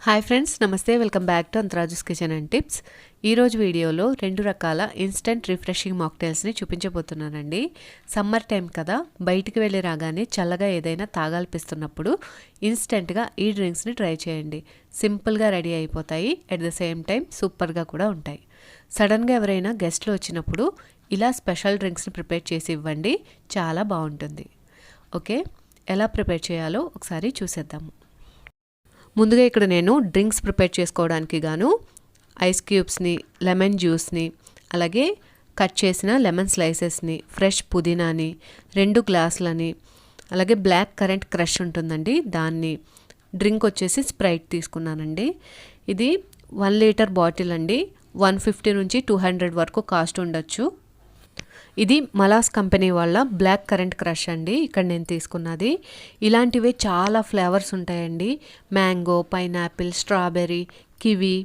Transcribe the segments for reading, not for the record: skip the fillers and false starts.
Hi friends, నమస్తే. Welcome back to అంతరాజుస్ kitchen and tips. ఈరోజు వీడియోలో 2 రకాల ఇన్స్టెంట్ రిఫ్రెషింగ్ మాక్టైల్స్ని చూపించబోతున్నానండి. సమ్మర్ టైం కదా, బయటికి వెళ్ళి రాగానే చల్లగా ఏదైనా తాగాలనిపిస్తున్నప్పుడు ఇన్స్టెంట్గా ఈ డ్రింక్స్ని ట్రై చేయండి. సింపుల్గా రెడీ అయిపోతాయి, అట్ ద సేమ్ టైం సూపర్గా కూడా ఉంటాయి. సడన్గా ఎవరైనా గెస్ట్లు వచ్చినప్పుడు ఇలా స్పెషల్ డ్రింక్స్ని ప్రిపేర్ చేసి ఇవ్వండి, చాలా బాగుంటుంది. ఓకే, ఎలా ప్రిపేర్ చేయాలో ఒకసారి చూసేద్దాము. ముందుగా ఇక్కడ నేను డ్రింక్స్ ప్రిపేర్ చేసుకోవడానికి గాను ఐస్ క్యూబ్స్ని, లెమన్ జ్యూస్ని, అలాగే కట్ చేసిన లెమన్ స్లైసెస్ని, ఫ్రెష్ పుదీనాని, 2 గ్లాసులని, అలాగే బ్లాక్ కరెంట్ క్రష్ ఉంటుందండి దాన్ని, డ్రింక్ వచ్చేసి స్ప్రైట్ తీసుకున్నానండి. ఇది 1 లీటర్ బాటిల్ అండి. 150 నుంచి 200 వరకు కాస్ట్ ఉండొచ్చు. ఇది మలాస్ కంపెనీ వాళ్ళ బ్లాక్ కరెంట్ క్రష్ అండి. ఇక్కడ నేను తీసుకున్నది. ఇలాంటివే చాలా ఫ్లేవర్స్ ఉంటాయండి. Mango, pineapple, strawberry, kiwi,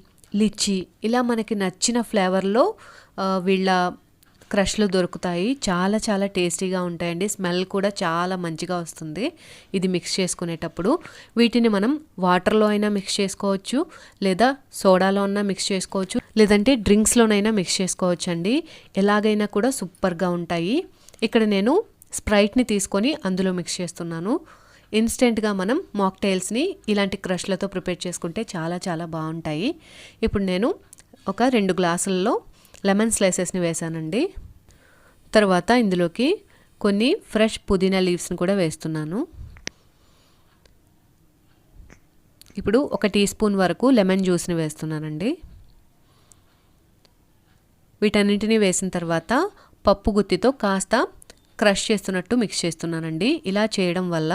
lychee, ఇలా మనకి నచ్చిన ఫ్లేవర్లో వీళ్ళ క్రష్లు దొరుకుతాయి. చాలా చాలా టేస్టీగా ఉంటాయండి. స్మెల్ కూడా చాలా మంచిగా వస్తుంది ఇది మిక్స్ చేసుకునేటప్పుడు. వీటిని మనం వాటర్లో అయినా మిక్స్ చేసుకోవచ్చు, లేదా సోడాలో అయినా మిక్స్ చేసుకోవచ్చు, లేదంటే డ్రింక్స్లోనైనా మిక్స్ చేసుకోవచ్చు అండి. ఎలాగైనా కూడా సూపర్గా ఉంటాయి. ఇక్కడ నేను స్ప్రైట్ని తీసుకొని అందులో మిక్స్ చేస్తున్నాను. ఇన్స్టెంట్గా మనం మాక్టైల్స్ని ఇలాంటి క్రష్లతో ప్రిపేర్ చేసుకుంటే చాలా చాలా బాగుంటాయి. ఇప్పుడు నేను ఒక 2 గ్లాసుల్లో లెమన్ స్లైసెస్ని వేసానండి. తర్వాత ఇందులోకి కొన్ని ఫ్రెష్ పుదీనా లీవ్స్ని కూడా వేస్తున్నాను. ఇప్పుడు 1 టీ స్పూన్ వరకు లెమన్ జ్యూస్ని వేస్తున్నానండి. వీటన్నింటినీ వేసిన తర్వాత పప్పు గుత్తితో కాస్త క్రష్ చేస్తున్నట్టు మిక్స్ చేస్తున్నానండి. ఇలా చేయడం వల్ల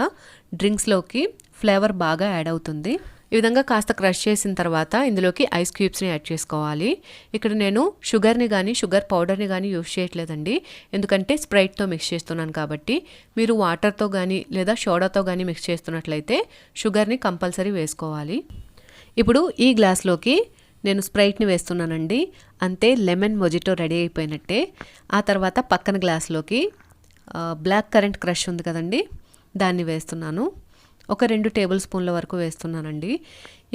డ్రింక్స్లోకి ఫ్లేవర్ బాగా యాడ్ అవుతుంది. ఈ విధంగా కాస్త క్రష్ చేసిన తర్వాత ఇందులోకి ఐస్ క్యూబ్స్ని యాడ్ చేసుకోవాలి. ఇక్కడ నేను షుగర్ని కానీ షుగర్ పౌడర్ని కానీ యూస్ చేయట్లేదండి, ఎందుకంటే స్ప్రైట్తో మిక్స్ చేస్తున్నాను కాబట్టి. మీరు వాటర్తో కానీ లేదా సోడాతో కానీ మిక్స్ చేస్తున్నట్లయితే షుగర్ని కంపల్సరీ వేసుకోవాలి. ఇప్పుడు ఈ గ్లాస్లోకి నేను స్ప్రైట్ని వేస్తున్నానండి. అంతే, లెమన్ మొజిటో రెడీ అయిపోయినట్టే. ఆ తర్వాత పక్కన గ్లాస్లోకి బ్లాక్ కరెంట్ క్రష్ ఉంది కదండి, దాన్ని వేస్తున్నాను. ఒక 2 టేబుల్ స్పూన్ల వరకు వేస్తున్నానండి.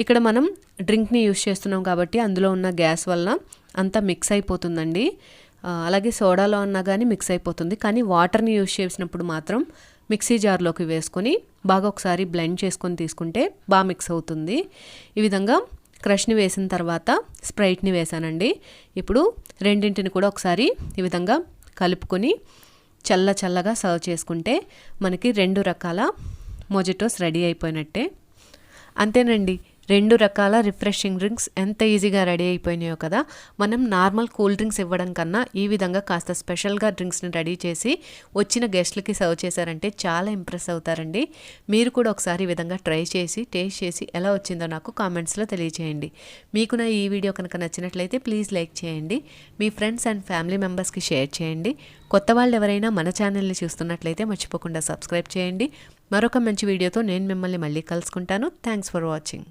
ఇక్కడ మనం డ్రింక్ని యూస్ చేస్తున్నాం కాబట్టి అందులో ఉన్న గ్యాస్ వల్ల అంతా మిక్స్ అయిపోతుందండి. అలాగే సోడాలో అన్నా కానీ మిక్స్ అయిపోతుంది. కానీ వాటర్ని యూస్ చేసినప్పుడు మాత్రం మిక్సీ జార్లోకి వేసుకొని బాగా ఒకసారి బ్లెండ్ చేసుకొని తీసుకుంటే బాగా మిక్స్ అవుతుంది. ఈ విధంగా క్రష్ని వేసిన తర్వాత స్ప్రైట్ని వేసానండి. ఇప్పుడు రెండింటిని కూడా ఒకసారి ఈ విధంగా కలుపుకొని చల్లగా సర్వ్ చేసుకుంటే మనకి 2 రకాల మొజిటోస్ రెడీ అయిపోయినట్టే. అంతేనండి, 2 రకాల రిఫ్రెషింగ్ డ్రింక్స్ ఎంత ఈజీగా రెడీ అయిపోయినాయో కదా. మనం నార్మల్ కూల్ డ్రింక్స్ ఇవ్వడం కన్నా ఈ విధంగా కాస్త స్పెషల్గా డ్రింక్స్ని రెడీ చేసి వచ్చిన గెస్ట్లకి సర్వ్ చేశారంటే చాలా ఇంప్రెస్ అవుతారండి. మీరు కూడా ఒకసారి ఈ విధంగా ట్రై చేసి టేస్ట్ చేసి ఎలా వచ్చిందో నాకు కామెంట్స్లో తెలియచేయండి. మీకు నా ఈ వీడియో కనుక నచ్చినట్లయితే ప్లీజ్ లైక్ చేయండి. మీ ఫ్రెండ్స్ అండ్ ఫ్యామిలీ మెంబర్స్కి షేర్ చేయండి. కొత్త వాళ్ళు ఎవరైనా మన ఛానల్ని చూస్తున్నట్లయితే మర్చిపోకుండా సబ్స్క్రైబ్ చేయండి. మరొక మంచి వీడియోతో నేను మిమ్మల్ని మళ్ళీ కలుసుకుంటాను. Thanks for watching.